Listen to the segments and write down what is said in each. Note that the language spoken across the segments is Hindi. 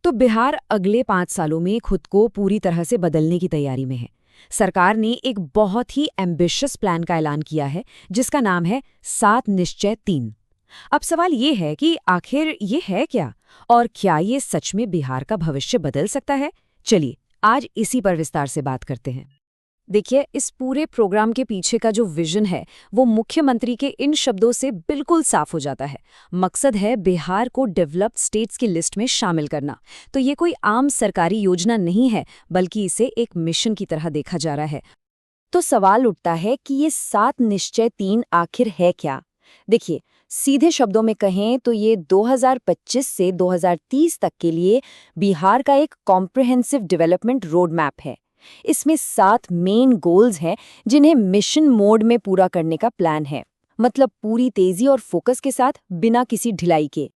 तो बिहार अगले 5 सालों में खुद को पूरी तरह से बदलने की तैयारी में है। सरकार ने एक बहुत ही एम्बिशियस प्लान का ऐलान किया है, जिसका नाम है 7 निश्चय 3। अब सवाल ये है कि आखिर ये है क्या, और क्या ये सच में बिहार का भविष्य बदल सकता है? चलिए आज इसी पर विस्तार से बात करते हैं। देखिए, इस पूरे प्रोग्राम के पीछे का जो विजन है वो मुख्यमंत्री के इन शब्दों से बिल्कुल साफ हो जाता है। मकसद है बिहार को डेवलप्ड स्टेट्स की लिस्ट में शामिल करना। तो ये कोई आम सरकारी योजना नहीं है, बल्कि इसे एक मिशन की तरह देखा जा रहा है। तो सवाल उठता है कि ये 7 निश्चय 3 आखिर है क्या? देखिए, सीधे शब्दों में कहें तो ये 2025 से 2030 तक के लिए बिहार का एक कॉम्प्रिहेंसिव डेवलपमेंट रोड मैप है। इसमें 7 मेन गोल्स हैं जिन्हें मिशन मोड में पूरा करने का प्लान है। मतलब पूरी तेजी और फोकस के साथ, बिना किसी ढिलाई के।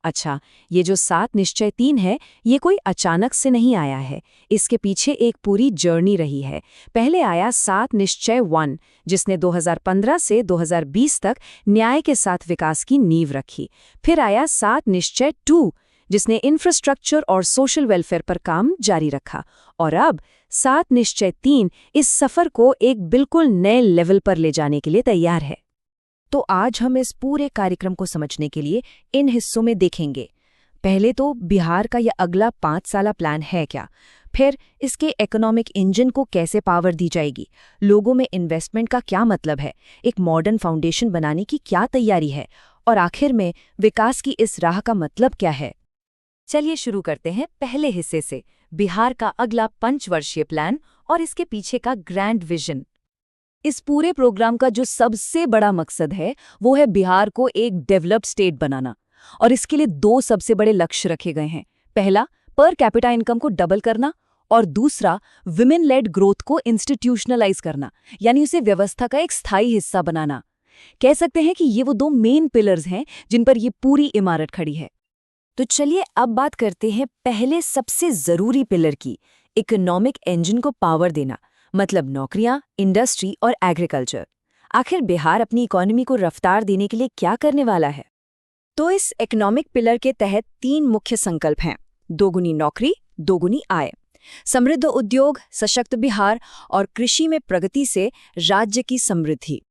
अच्छा, ये जो 7 निश्चय 3 है, ये कोई अचानक से नहीं आया है। इसके पीछे एक पूरी जर्नी रही है। पहले आया 7 निश्चय 1, जिसने 2015 से 2020 तक न्याय के साथ विकास की नींव रखी। फिर आया 7 निश्चय 2, जिसने इंफ्रास्ट्रक्चर और सोशल वेलफेयर पर काम जारी रखा। और अब 7 निश्चय 3 इस सफर को एक बिल्कुल नए लेवल पर ले जाने के लिए तैयार है। तो आज हम इस पूरे कार्यक्रम को समझने के लिए इन हिस्सों में देखेंगे। पहले तो बिहार का यह अगला 5 साला प्लान है क्या, फिर इसके इकोनॉमिक इंजन को कैसे पावर दी जाएगी, लोगों में इन्वेस्टमेंट का क्या मतलब है, एक मॉडर्न फाउंडेशन बनाने की क्या तैयारी है, और आखिर में विकास की इस राह का मतलब क्या है। चलिए शुरू करते हैं पहले हिस्से से, बिहार का अगला 5 वर्षीय प्लान और इसके पीछे का ग्रैंड विजन। इस पूरे प्रोग्राम का जो सबसे बड़ा मकसद है वो है बिहार को एक डेवलप्ड स्टेट बनाना, और इसके लिए 2 सबसे बड़े लक्ष्य रखे गए हैं। पहला, पर कैपिटा इनकम को डबल करना, और दूसरा, विमेन लेड ग्रोथ को इंस्टीट्यूशनलाइज करना, यानी उसे व्यवस्था का एक स्थायी हिस्सा बनाना। कह सकते हैं कि ये वो 2 मेन पिलर्स हैं जिन पर ये पूरी इमारत खड़ी है। तो चलिए अब बात करते हैं पहले सबसे जरूरी पिलर की, इकोनॉमिक इंजन को पावर देना, मतलब नौकरियां, इंडस्ट्री और एग्रीकल्चर। आखिर बिहार अपनी इकोनॉमी को रफ्तार देने के लिए क्या करने वाला है? तो इस इकोनॉमिक पिलर के तहत 3 मुख्य संकल्प हैं: 2 गुनी नौकरी, 2 गुनी आय, समृद्ध उद्योग, सशक्त बिहार, और कृषि में प्रगति से राज्य की समृद्धि।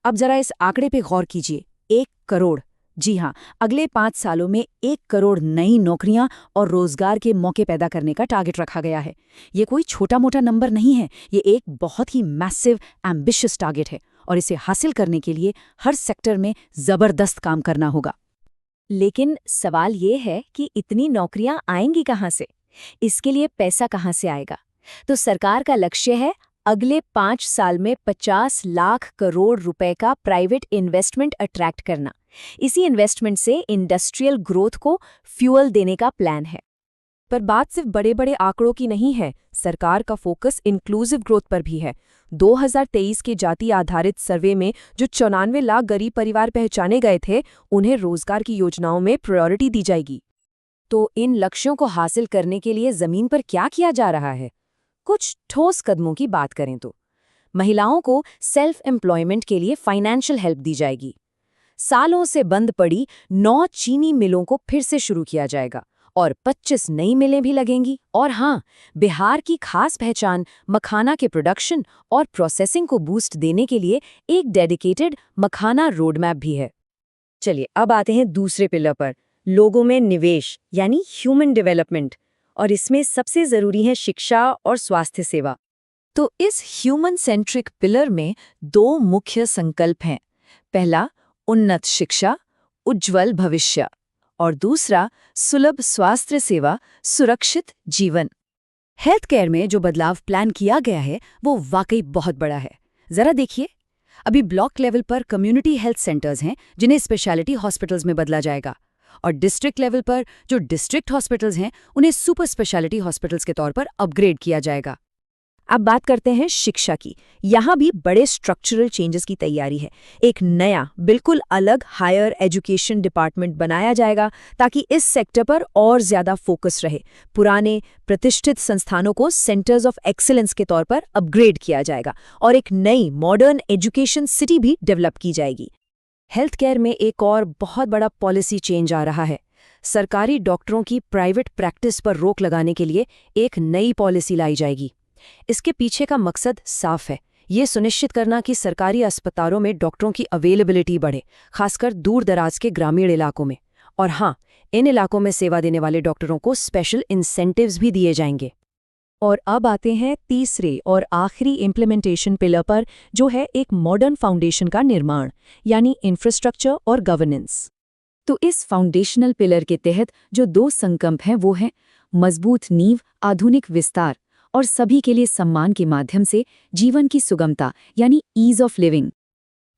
अब जरा इस आंकड़े पे गौर कीजिए, 1 करोड़। जी हाँ, अगले 5 सालों में 1 करोड़ नई नौकरियां और रोजगार के मौके पैदा करने का टारगेट रखा गया है। ये कोई छोटा मोटा नंबर नहीं है, ये एक बहुत ही मैसिव एम्बिशियस टारगेट है, और इसे हासिल करने के लिए हर सेक्टर में जबरदस्त काम करना होगा। लेकिन सवाल ये है कि इतनी नौकरियां आएंगी कहाँ से? इसके लिए पैसा कहाँ से आएगा? तो सरकार का लक्ष्य है अगले 5 साल में 50 लाख करोड़ रुपए का प्राइवेट इन्वेस्टमेंट अट्रैक्ट करना। इसी इन्वेस्टमेंट से इंडस्ट्रियल ग्रोथ को फ्यूअल देने का प्लान है। पर बात सिर्फ बड़े बड़े आंकड़ों की नहीं है, सरकार का फोकस इंक्लूसिव ग्रोथ पर भी है। 2023 के जाति आधारित सर्वे में जो 94 लाख गरीब परिवार पहचाने गए थे, उन्हें रोजगार की योजनाओं में प्रायोरिटी दी जाएगी। तो इन लक्ष्यों को हासिल करने के लिए जमीन पर क्या किया जा रहा है? कुछ ठोस कदमों की बात करें तो महिलाओं को सेल्फ एम्प्लॉयमेंट के लिए फाइनेंशियल हेल्प दी जाएगी। सालों से बंद पड़ी 9 चीनी मिलों को फिर से शुरू किया जाएगा, और 25 नई मिलें भी लगेंगी। और हाँ, बिहार की खास पहचान मखाना के प्रोडक्शन और प्रोसेसिंग को बूस्ट देने के लिए एक डेडिकेटेड मखाना रोड मैप भी है। चलिए अब आते हैं दूसरे पिलर पर, लोगों में निवेश यानी ह्यूमन डेवलपमेंट, और इसमें सबसे जरूरी है शिक्षा और स्वास्थ्य सेवा। तो इस ह्यूमन सेंट्रिक पिलर में 2 मुख्य संकल्प हैं। पहला, उन्नत शिक्षा, उज्ज्वल भविष्य, और दूसरा, सुलभ स्वास्थ्य सेवा, सुरक्षित जीवन। हेल्थ केयर में जो बदलाव प्लान किया गया है वो वाकई बहुत बड़ा है। जरा देखिए, अभी ब्लॉक लेवल पर कम्युनिटी हेल्थ सेंटर्स हैं जिन्हें स्पेशलिटी हॉस्पिटल्स में बदला जाएगा, और डिस्ट्रिक्ट लेवल पर जो डिस्ट्रिक्ट हॉस्पिटल्स हैं उन्हें सुपर स्पेशलिटी हॉस्पिटल्स के तौर पर अपग्रेड किया जाएगा। अब बात करते हैं शिक्षा की। यहाँ भी बड़े स्ट्रक्चरल चेंजेस की तैयारी है। एक नया बिल्कुल अलग हायर एजुकेशन डिपार्टमेंट बनाया जाएगा ताकि इस सेक्टर पर और ज्यादा फोकस रहे। पुराने प्रतिष्ठित संस्थानों को सेंटर्स ऑफ एक्सीलेंस के तौर पर अपग्रेड किया जाएगा, और एक नई मॉडर्न एजुकेशन सिटी भी डेवलप की जाएगी। हेल्थ केयर में एक और बहुत बड़ा पॉलिसी चेंज आ रहा है। सरकारी डॉक्टरों की प्राइवेट प्रैक्टिस पर रोक लगाने के लिए एक नई पॉलिसी लाई जाएगी। इसके पीछे का मकसद साफ है, ये सुनिश्चित करना कि सरकारी अस्पतालों में डॉक्टरों की अवेलेबिलिटी बढ़े, खासकर दूर दराज के ग्रामीण इलाकों में। और हाँ, इन इलाकों में सेवा देने वाले डॉक्टरों को स्पेशल इंसेंटिव्स भी दिए जाएंगे। और अब आते हैं तीसरे और आखिरी इम्प्लीमेंटेशन पिलर पर, जो है एक मॉडर्न फाउंडेशन का निर्माण, यानी इंफ्रास्ट्रक्चर और गवर्नेंस। तो इस फाउंडेशनल पिलर के तहत जो दो संकल्प हैं वो हैं मजबूत नींव, आधुनिक विस्तार और सभी के लिए सम्मान के माध्यम से जीवन की सुगमता, यानी ईज ऑफ लिविंग।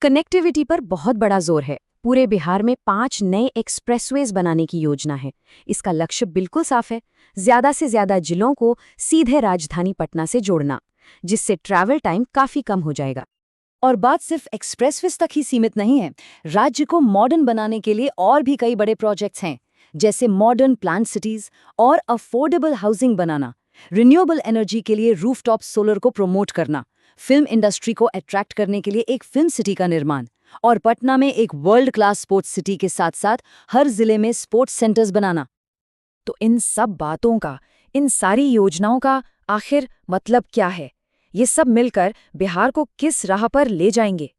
कनेक्टिविटी पर बहुत बड़ा जोर है। पूरे बिहार में 5 नए एक्सप्रेसवेज बनाने की योजना है। इसका लक्ष्य बिल्कुल साफ है, ज्यादा से ज्यादा जिलों को सीधे राजधानी पटना से जोड़ना, जिससे ट्रैवल टाइम काफी कम हो जाएगा। और बात सिर्फ एक्सप्रेसवेज तक ही सीमित नहीं है। राज्य को मॉडर्न बनाने के लिए और भी कई बड़े प्रोजेक्ट्स हैं, जैसे मॉडर्न प्लान सिटीज और अफोर्डेबल हाउसिंग बनाना, रिन्यूएबल एनर्जी के लिए रूफटॉप सोलर को प्रमोट करना, फिल्म इंडस्ट्री को अट्रैक्ट करने के लिए एक फिल्म सिटी का निर्माण, और पटना में एक वर्ल्ड क्लास स्पोर्ट्स सिटी के साथ साथ हर जिले में स्पोर्ट्स सेंटर्स बनाना। तो इन सब बातों का, इन सारी योजनाओं का आखिर मतलब क्या है? ये सब मिलकर बिहार को किस राह पर ले जाएंगे?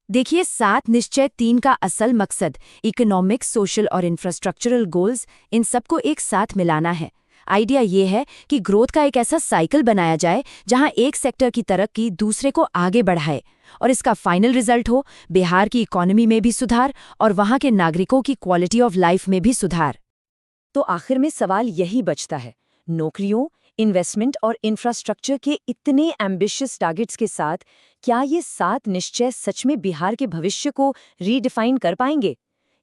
देखिए, 7 निश्चय 3 का असल मकसद इकोनॉमिक, सोशल और इंफ्रास्ट्रक्चरल गोल्स, इन सबको एक साथ मिलाना है। आइडिया ये है कि ग्रोथ का एक ऐसा साइकिल बनाया जाए जहां एक सेक्टर की तरक्की दूसरे को आगे बढ़ाए, और इसका फाइनल रिजल्ट हो बिहार की इकोनॉमी में भी सुधार और वहां के नागरिकों की क्वालिटी ऑफ लाइफ में भी सुधार। तो आखिर में सवाल यही बचता है, नौकरियों, इन्वेस्टमेंट और इंफ्रास्ट्रक्चर के इतने एम्बिशियस टारगेट्स के साथ क्या ये 7 निश्चय सच में बिहार के भविष्य को रीडिफाइन कर पाएंगे?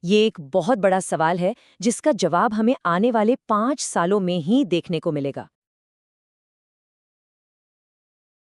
ये एक बहुत बड़ा सवाल है जिसका जवाब हमें आने वाले 5 सालों में ही देखने को मिलेगा।